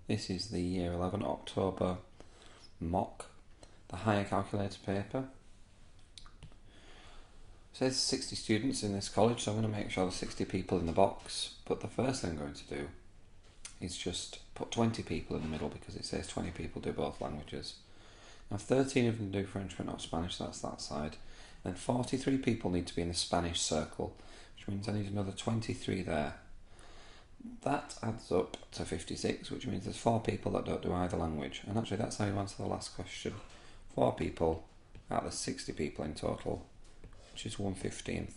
This is the Year 11 October mock, the higher calculator paper. It says 60 students in this college, so I'm going to make sure there's 60 people in the box. But the first thing I'm going to do is just put 20 people in the middle because it says 20 people do both languages. Now 13 of them do French but not Spanish, so that's that side. Then 43 people need to be in the Spanish circle, which means I need another 23 there. That adds up to 56, which means there's 4 people that don't do either language. And actually that's how you answer the last question. 4 people out of the 60 people in total, which is 1/15.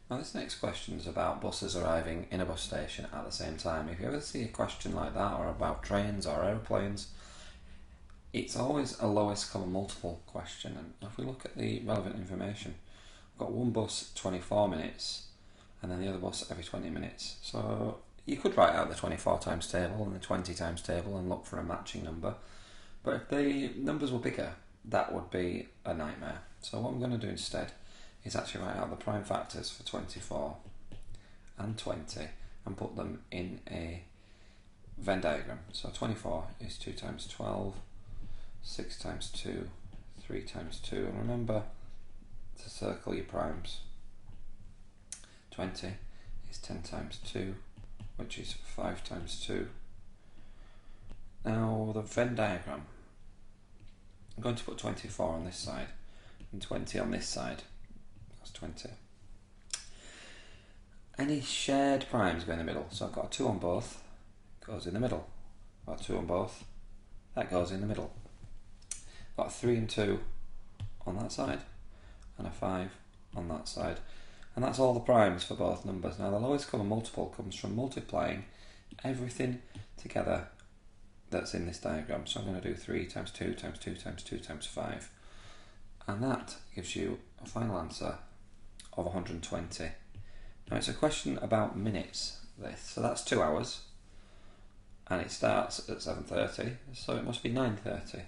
Now this next question is about buses arriving in a bus station at the same time. If you ever see a question like that, or about trains or aeroplanes, it's always a lowest common multiple question. And if we look at the relevant information, we've got one bus 24 minutes and then the other bus every 20 minutes. So you could write out the 24 times table and the 20 times table and look for a matching number. But if the numbers were bigger, that would be a nightmare. So what I'm going to do instead is actually write out the prime factors for 24 and 20 and put them in a Venn diagram. So 24 is 2 times 12, 6 times 2, 3 times 2, and remember to circle your primes. 20 is 10 times 2, which is 5 times 2. Now the Venn diagram, I'm going to put 24 on this side and 20 on this side. That's 20. Any shared primes go in the middle. So I've got a 2 on both, goes in the middle. I've got a 2 on both, that goes in the middle. I've got a 3 and 2 on that side and a 5 on that side. And that's all the primes for both numbers. Now the lowest common multiple comes from multiplying everything together that's in this diagram. So I'm going to do 3 times 2 times 2 times 2 times 5. And that gives you a final answer of 120. Now it's a question about minutes, this. So that's 2 hours. And it starts at 7:30, so it must be 9:30.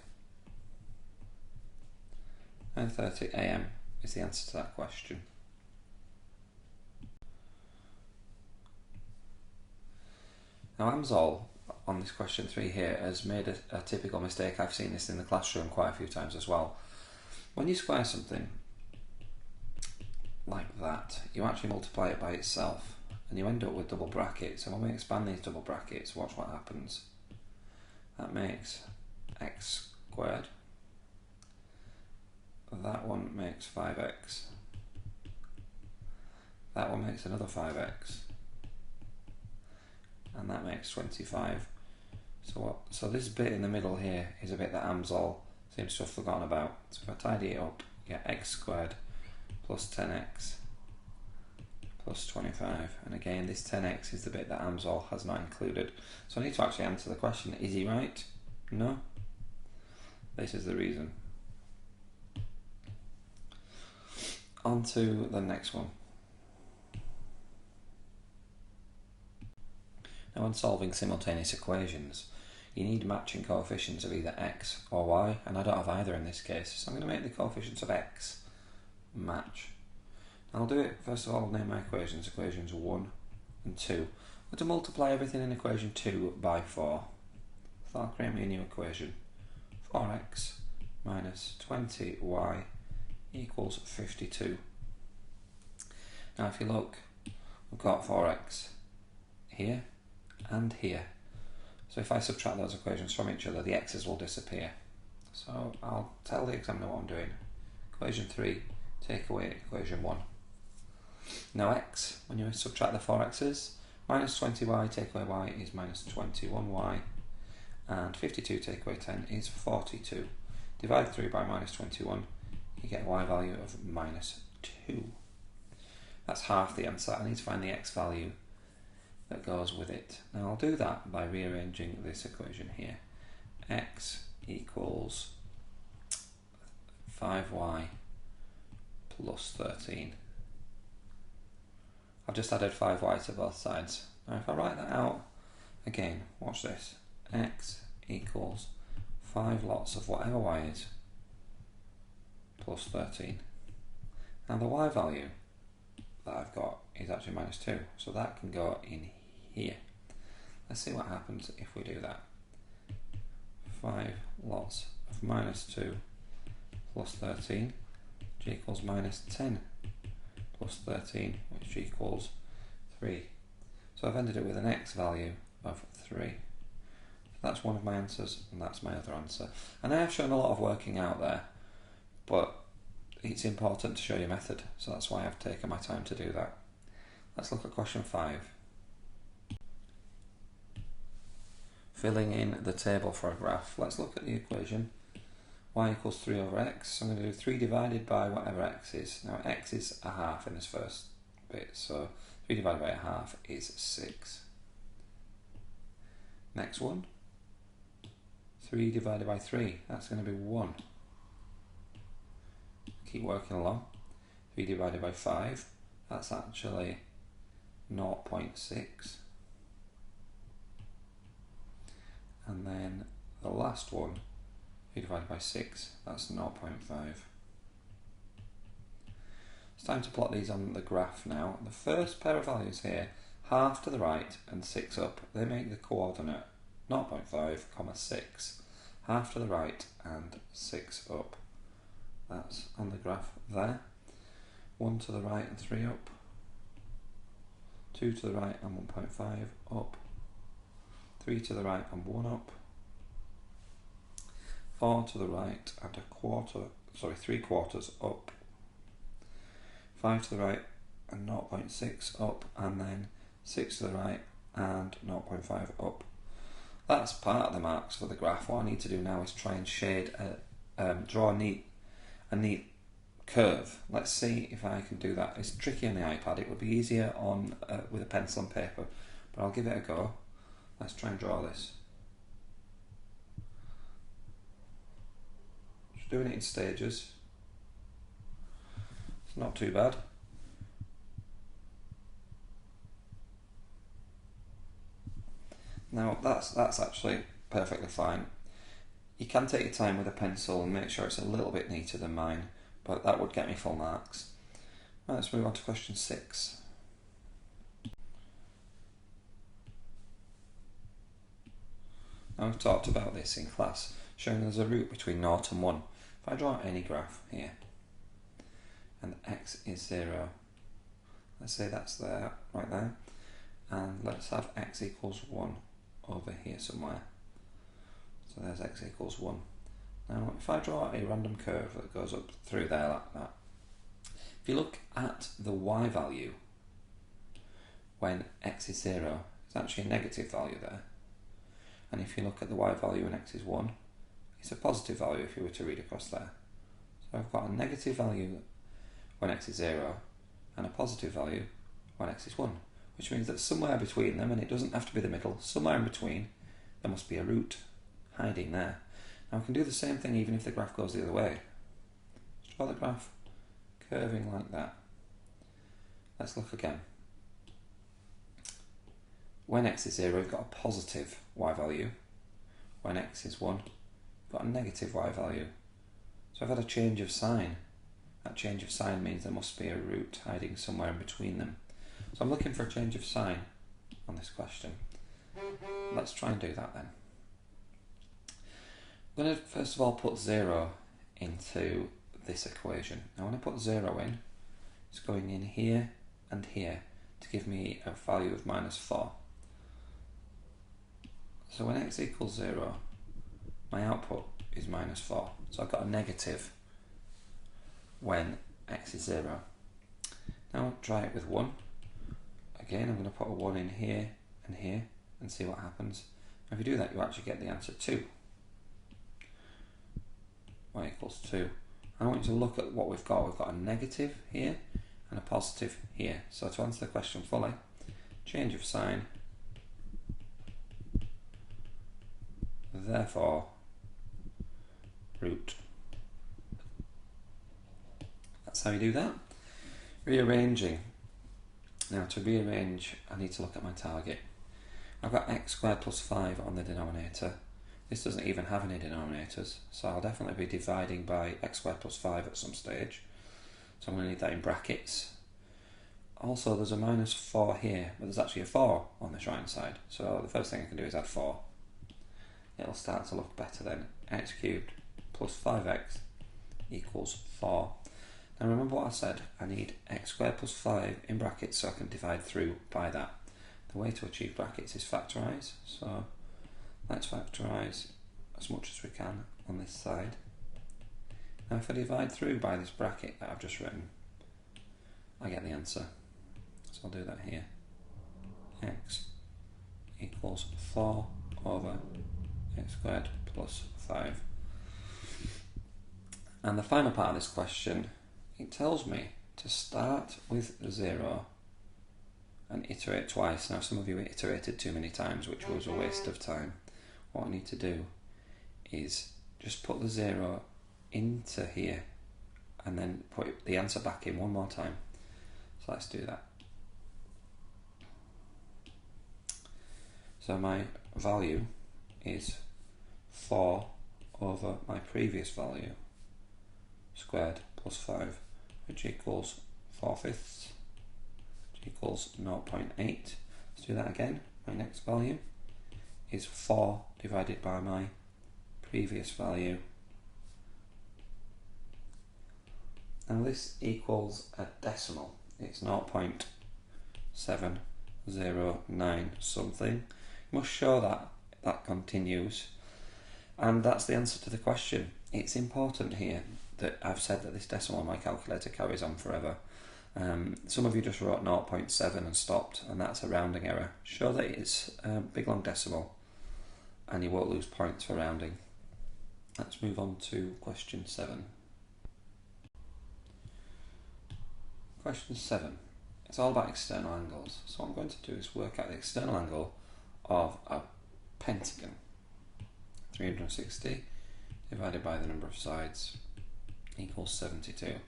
9:30 AM is the answer to that question. Now Amzol, on this question 3 here, has made a typical mistake. I've seen this in the classroom quite a few times as well. When you square something like that, you actually multiply it by itself and you end up with double brackets. And when we expand these double brackets, watch what happens. That makes x squared. That one makes 5x. That one makes another 5x. And that makes 25. So this bit in the middle here is a bit that Amzol seems to have forgotten about. So if I tidy it up, you get x squared plus 10x plus 25. And again, this 10x is the bit that Amzol has not included. So I need to actually answer the question, is he right? No. This is the reason. On to the next one. Now when solving simultaneous equations, you need matching coefficients of either x or y, and I don't have either in this case, so I'm going to make the coefficients of x match. I'll do it, first of all, I'll name my equations, equations 1 and 2. I'm going to multiply everything in equation 2 by 4. So I'll create me a new equation. 4x minus 20y equals 52. Now if you look, we've got 4x here and here. So if I subtract those equations from each other, the x's will disappear. So I'll tell the examiner what I'm doing. Equation 3, take away equation 1. Now x, when you subtract the 4x's, minus 20y take away y is minus 21y, and 52 take away 10 is 42. Divide 3 by minus 21, you get a y value of minus 2. That's half the answer. I need to find the x value that goes with it. Now I'll do that by rearranging this equation here. X equals 5y plus 13. I've just added 5y to both sides. Now if I write that out, again, watch this. X equals 5 lots of whatever y is plus 13. Now the y value that I've got is actually minus 2. So that can go in here. Let's see what happens if we do that. 5 lots of minus 2 plus 13, which equals minus 10 plus 13, which equals 3. So I've ended up with an x value of 3. That's one of my answers, and that's my other answer. And I have shown a lot of working out there, but it's important to show your method, so that's why I've taken my time to do that. Let's look at question 5. Filling in the table for a graph. Let's look at the equation. Y equals 3 over x. So I'm going to do 3 divided by whatever x is. Now x is a half in this first bit, so 3 divided by a half is 6. Next one, 3 divided by 3, that's going to be 1. Keep working along. 3 divided by 5, that's actually 0.6. And then the last one, 3 divided by 6, that's 0.5. It's time to plot these on the graph now. The first pair of values here, half to the right and 6 up, they make the coordinate 0.5, 6. Half to the right and 6 up. That's on the graph there. 1 to the right and 3 up. 2 to the right and 1.5 up. 3 to the right and 1 up. 4 to the right and 3 quarters up. 5 to the right and 0.6 up, and then 6 to the right and 0.5 up. That's part of the marks for the graph. What I need to do now is try and shade, draw a neat curve. Let's see if I can do that. It's tricky on the iPad. It would be easier on with a pencil and paper, but I'll give it a go. Let's try and draw this. Just doing it in stages. It's not too bad. Now that's actually perfectly fine. You can take your time with a pencil and make sure it's a little bit neater than mine, but that would get me full marks. Right, let's move on to question 6. Now we've talked about this in class, showing there's a root between 0 and 1. If I draw any graph here, and x is 0, let's say that's there, right there, and let's have x equals 1 over here somewhere. So there's x equals 1. Now if I draw a random curve that goes up through there like that, if you look at the y value when x is 0, it's actually a negative value there. And if you look at the y value when x is 1, it's a positive value if you were to read across there. So I've got a negative value when x is 0 and a positive value when x is 1, which means that somewhere between them, and it doesn't have to be the middle, somewhere in between, there must be a root hiding there. Now I can do the same thing even if the graph goes the other way. Let's draw the graph curving like that. Let's look again. When x is 0, we've got a positive y value. When x is 1, we've got a negative y value. So I've had a change of sign. That change of sign means there must be a root hiding somewhere in between them. So I'm looking for a change of sign on this question. Let's try and do that then. I'm going to first of all put 0 into this equation. Now when I put 0 in, it's going in here and here to give me a value of minus 4. So when x equals 0, my output is minus 4. So I've got a negative when x is 0. Now I'll try it with 1. Again, I'm going to put a 1 in here and see what happens. If you do that, you actually get the answer 2. Y equals 2. I want you to look at what we've got. We've got a negative here and a positive here. So to answer the question fully, change of sign, therefore root. That's how you do that. Rearranging. Now to rearrange, I need to look at my target. I've got x squared plus 5 on the denominator. This doesn't even have any denominators, so I'll definitely be dividing by x squared plus 5 at some stage. So I'm going to need that in brackets. also there's a minus 4 here, but there's actually a 4 on this right hand side. So the first thing I can do is add 4. It'll start to look better then. X cubed plus 5x equals 4. Now remember what I said, I need x squared plus 5 in brackets so I can divide through by that. The way to achieve brackets is factorise, so let's factorise as much as we can on this side. Now if I divide through by this bracket that I've just written, I get the answer. So I'll do that here. X equals 4 over x squared plus 5. And the final part of this question, it tells me to start with 0 and iterate twice. Now some of you iterated too many times, which was a waste of time. What I need to do is just put the 0 into here and then put the answer back in one more time. So let's do that. So my value is 4 over my previous value squared plus 5, which equals 4/5, which equals 0.8. Let's do that again. My next value is 4 divided by my previous value. Now this equals a decimal. It's 0.709 something. You must show that that continues. And that's the answer to the question. It's important here that I've said that this decimal on my calculator carries on forever. Some of you just wrote 0.7 and stopped, and that's a rounding error. Show that it's a big long decimal and you won't lose points for rounding. Let's move on to question 7. Question 7. It's all about external angles. So what I'm going to do is work out the external angle of a pentagon. 360 divided by the number of sides equals 72.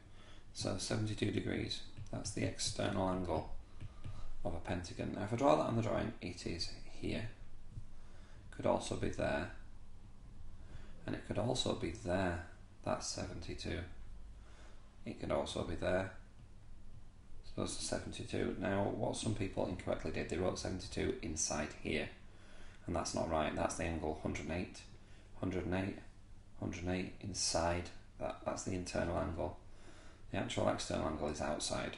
So 72 degrees, that's the external angle of a pentagon. Now if I draw that on the drawing, it is here. Could also be there. And it could also be there. That's 72. It could also be there. So that's 72. Now what some people incorrectly did, they wrote 72 inside here. And that's not right. That's the angle 108. 108. 108 inside. That's the internal angle. The actual external angle is outside.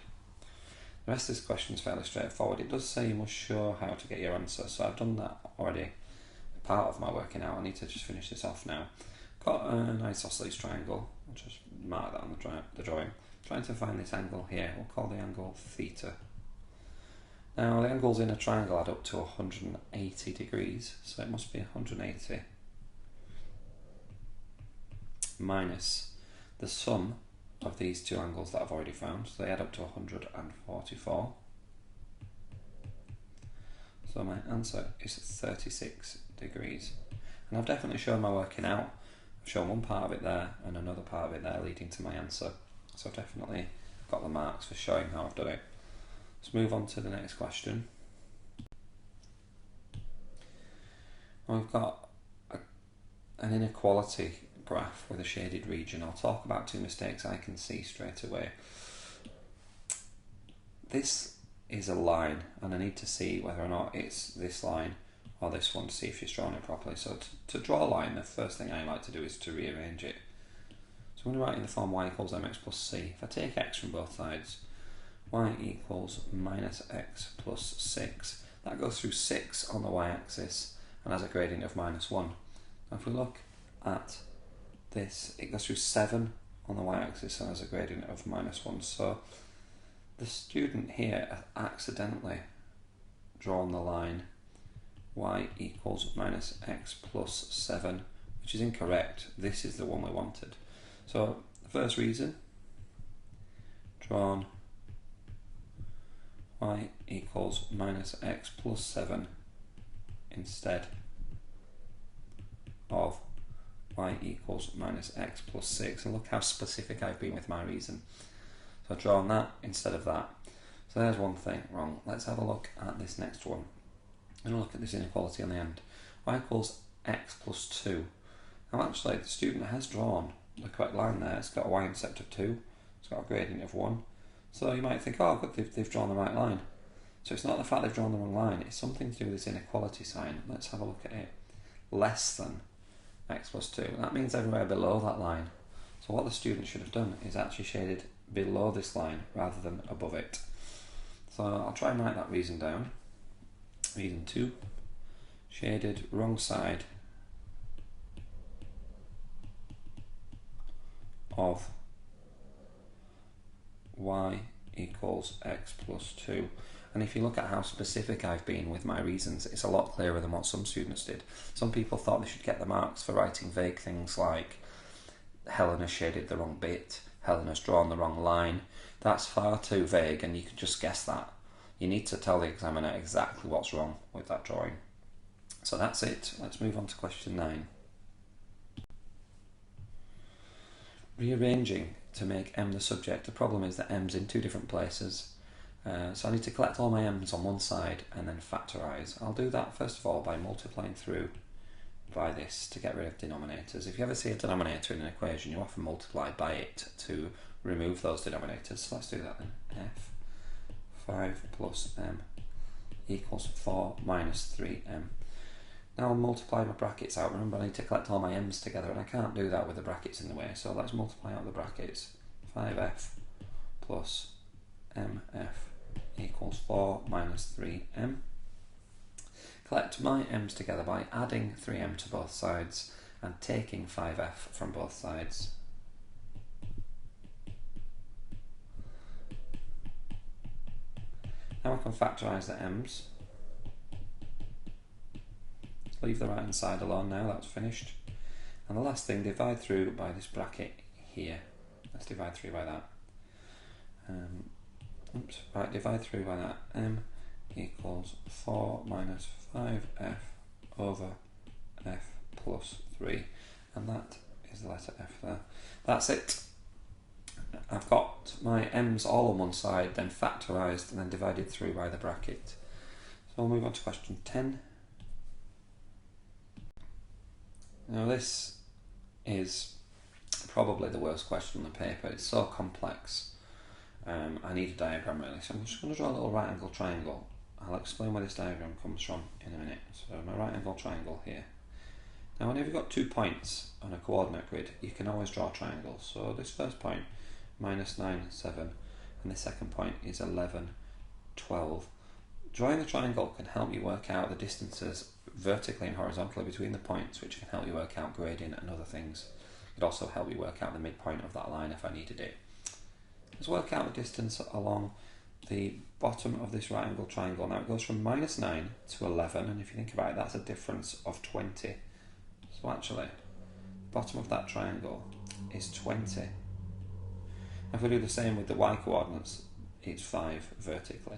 The rest of this question is fairly straightforward. It does say you must show how to get your answer, so I've done that already. Part of my working out. I need to just finish this off now. Got an isosceles triangle. I'll just mark that on the drawing. Trying to find this angle here. We'll call the angle theta. Now the angles in a triangle add up to 180 degrees, so it must be 180 minus the sum of these two angles that I've already found, so they add up to 144. So my answer is 36 degrees. And I've definitely shown my working out. I've shown one part of it there and another part of it there leading to my answer. So I've definitely got the marks for showing how I've done it. Let's move on to the next question. We've got an inequality graph with a shaded region. I'll talk about two mistakes I can see straight away. This is a line and I need to see whether or not it's this line or this one to see if you've drawn it properly. So to draw a line, the first thing I like to do is to rearrange it. So I'm going to write in the form y equals mx plus c. If I take x from both sides, y equals minus x plus 6. That goes through 6 on the y-axis and has a gradient of minus 1. Now if we look at this, it goes through 7 on the y-axis and has a gradient of minus 1. So the student here has accidentally drawn the line y equals minus x plus 7, which is incorrect. This is the one we wanted. So the first reason, drawn y equals minus x plus 7 instead of y equals minus x plus 6. And look how specific I've been with my reason. So I've drawn that instead of that. So there's one thing wrong. Let's have a look at this next one. And look at this inequality on the end. Y equals x plus 2. Now actually the student has drawn the correct line there. It's got a y-intercept of 2. It's got a gradient of 1. So you might think, oh good, they've drawn the right line. So it's not the fact they've drawn the wrong line, it's something to do with this inequality sign. Let's have a look at it. Less than x plus 2. That means everywhere below that line. So what the student should have done is actually shaded below this line rather than above it. So I'll try and write that reason down. Reason 2, shaded wrong side of y equals x plus 2. And if you look at how specific I've been with my reasons, it's a lot clearer than what some students did. Some people thought they should get the marks for writing vague things like Helen has shaded the wrong bit, Helen has drawn the wrong line. That's far too vague and you can just guess that. You need to tell the examiner exactly what's wrong with that drawing. So that's it. Let's move on to question 9. Rearranging to make m the subject. The problem is that m's in two different places. So I need to collect all my m's on one side and then factorise. I'll do that first of all by multiplying through by this to get rid of denominators. If you ever see a denominator in an equation, you often multiply by it to remove those denominators. So let's do that then. F 5 plus m equals 4 minus 3m. Now I'll multiply my brackets out. Remember, I need to collect all my m's together and I can't do that with the brackets in the way. So let's multiply out the brackets. 5f plus mf equals 4 minus 3m. Collect my m's together by adding 3m to both sides and taking 5f from both sides. Now I can factorise the m's. Leave the right hand side alone now, that's finished. And the last thing, divide through by this bracket here. Let's divide through by that. Right, divide through by that. M equals 4 minus 5f over f plus 3. And that is the letter f there. That's it. I've got my m's all on one side, then factorised and then divided through by the bracket. So we'll move on to question 10. Now this is probably the worst question on the paper. It's so complex. I need a diagram really, so I'm just going to draw a little right angle triangle. I'll explain where this diagram comes from in a minute. So my right angle triangle here. Now whenever you've got 2 points on a coordinate grid, you can always draw triangles. So this first point, minus 9, 7, and the second point is 11, 12. Drawing the triangle can help you work out the distances vertically and horizontally between the points, which can help you work out gradient and other things. It could also help you work out the midpoint of that line if I needed it. Let's work out the distance along the bottom of this right angle triangle. Now it goes from minus 9 to 11, and if you think about it, that's a difference of 20. So actually, the bottom of that triangle is 20. If we do the same with the y coordinates, it's 5 vertically.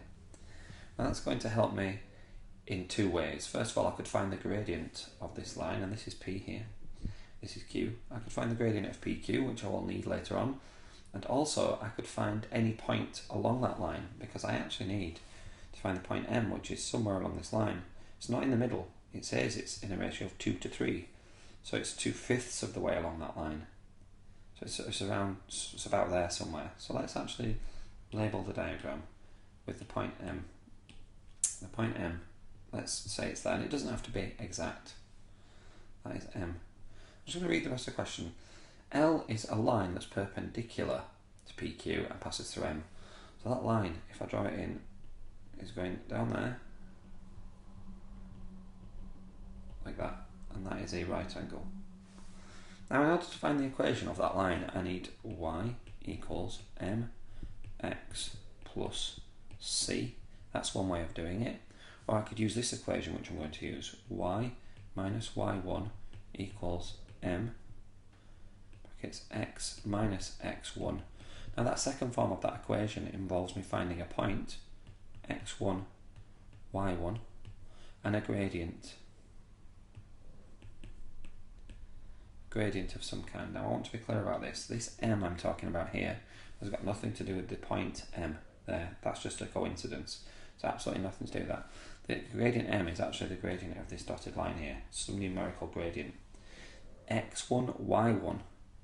Now that's going to help me in 2 ways. First of all, I could find the gradient of this line, and this is P here. This is Q. I could find the gradient of PQ, which I will need later on. And also, I could find any point along that line, because I actually need to find the point M, which is somewhere along this line. It's not in the middle. It says it's in a ratio of 2 to 3. So it's 2/5 of the way along that line. So it's about there somewhere. So let's actually label the diagram with the point M. The point M, let's say it's there, and it doesn't have to be exact. That is M. I'm just going to read the rest of the question. L is a line that's perpendicular to PQ and passes through M. So that line, if I draw it in, is going down there, like that, and that is a right angle. Now in order to find the equation of that line, I need y equals mx plus c. That's one way of doing it. Or I could use this equation, which I'm going to use. Y minus y1 equals m brackets x minus x1. Now that second form of that equation involves me finding a point, x1, y1, and a gradient of some kind. Now I want to be clear about this. This m I'm talking about here has got nothing to do with the point m there. That's just a coincidence. It's absolutely nothing to do with that. The gradient m is actually the gradient of this dotted line here, some numerical gradient. x1, y1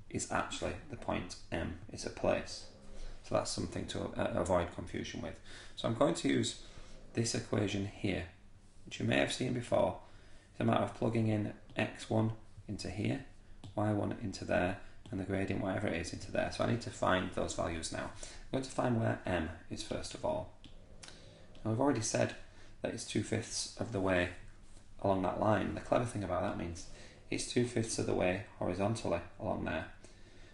is actually the point m. It's a place. So that's something to avoid confusion with. So I'm going to use this equation here, which you may have seen before. It's a matter of plugging in x1 into here, y1 into there, and the gradient, whatever it is, into there. So I need to find those values now. I'm going to find where m is first of all. Now we've already said that it's 2/5 of the way along that line. The clever thing about that means it's 2/5 of the way horizontally along there.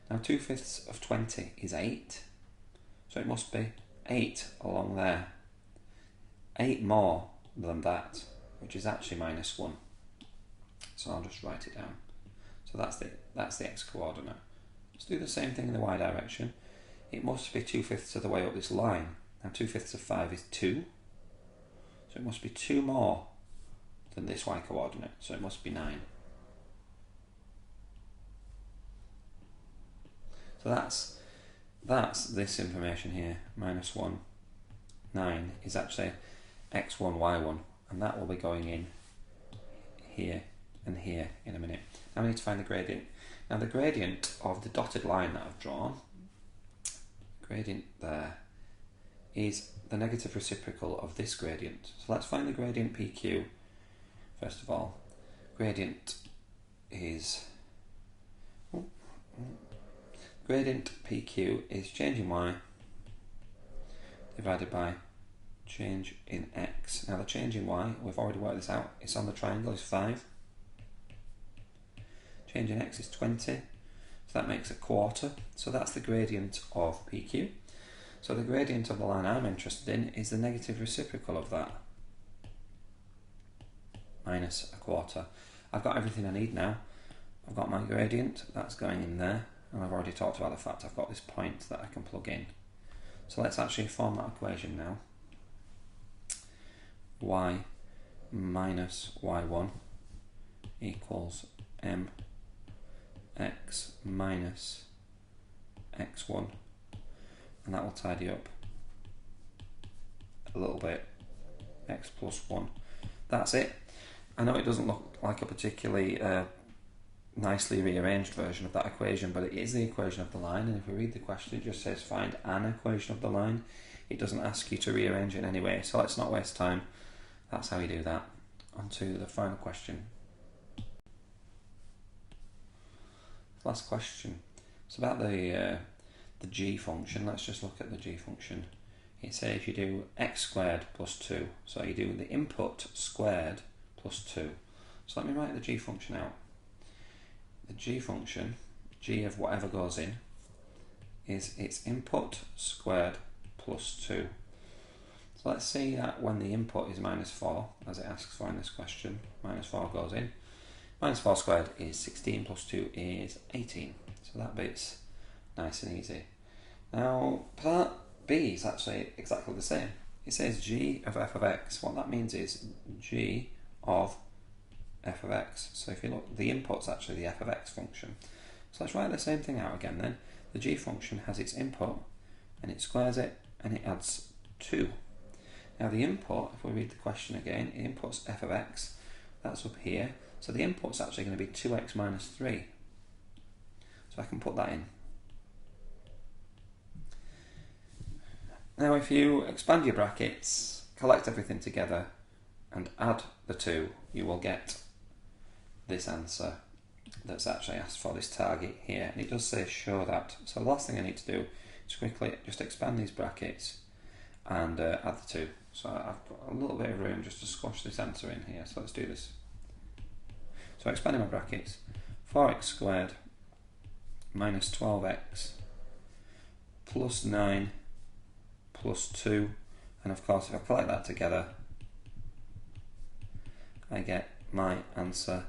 Now 2/5 of 20 is 8, so it must be 8 along there. 8 more than that, which is actually -1. So I'll just write it down. So that's the x coordinate. Let's do the same thing in the y direction. It must be 2/5 of the way up this line. Now 2/5 of 5 is 2, so it must be 2 more than this y coordinate, so it must be 9. So that's this information here, -1, 9 is actually x1, y1, and that will be going in here and here in a minute. Now I need to find the gradient. Now the gradient of the dotted line that I've drawn, gradient there, is the negative reciprocal of this gradient. So let's find the gradient PQ first of all. Gradient PQ is change in y divided by change in x. Now the change in y, we've already worked this out, it's on the triangle, is 5. Change in x is 20, so that makes a quarter. So that's the gradient of PQ. So the gradient of the line I'm interested in is the negative reciprocal of that, minus a quarter. I've got everything I need now. I've got my gradient, that's going in there, and I've already talked about the fact I've got this point that I can plug in. So let's actually form that equation now. Y minus y1 equals mx minus x1, and that will tidy up a little bit, x plus 1. That's it. I know it doesn't look like a particularly nicely rearranged version of that equation, but it is the equation of the line, and if we read the question it just says find an equation of the line. It doesn't ask you to rearrange it in any way, so let's not waste time. That's how you do that. On to the final question. Last question. It's about the g function. Let's just look at the g function. It says you do x squared plus 2, so you do the input squared plus 2. So let me write the g function out. The g function, g of whatever goes in, is its input squared plus 2. So let's see that when the input is -4, as it asks for in this question, -4 goes in. -4 squared is 16 plus 2 is 18. So that bit's nice and easy. Now part B is actually exactly the same. It says g of f of x. What that means is g of f of x. So if you look, the input's actually the f of x function. So let's write the same thing out again then. The g function has its input and it squares it and it adds 2. Now the input, if we read the question again, it inputs f of x, that's up here. So the input's actually going to be 2x minus 3. So I can put that in. Now if you expand your brackets, collect everything together and add the 2, you will get this answer that's actually asked for, this target here. And it does say show that. So the last thing I need to do is quickly just expand these brackets and add the 2. So I've got a little bit of room just to squash this answer in here. So let's do this. So expanding my brackets, 4x squared minus 12x plus 9 plus 2, and of course if I collect that together I get my answer.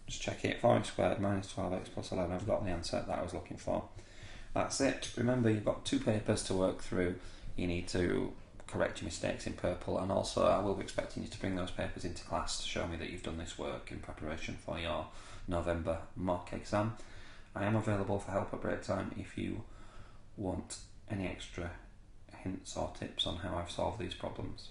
Just check it, 4x squared minus 12x plus 11, I've got the answer that I was looking for. That's it. Remember, you've got 2 papers to work through. You need to correct your mistakes in purple, and also I will be expecting you to bring those papers into class to show me that you've done this work in preparation for your November mock exam. I am available for help at break time if you want any extra hints or tips on how I've solved these problems.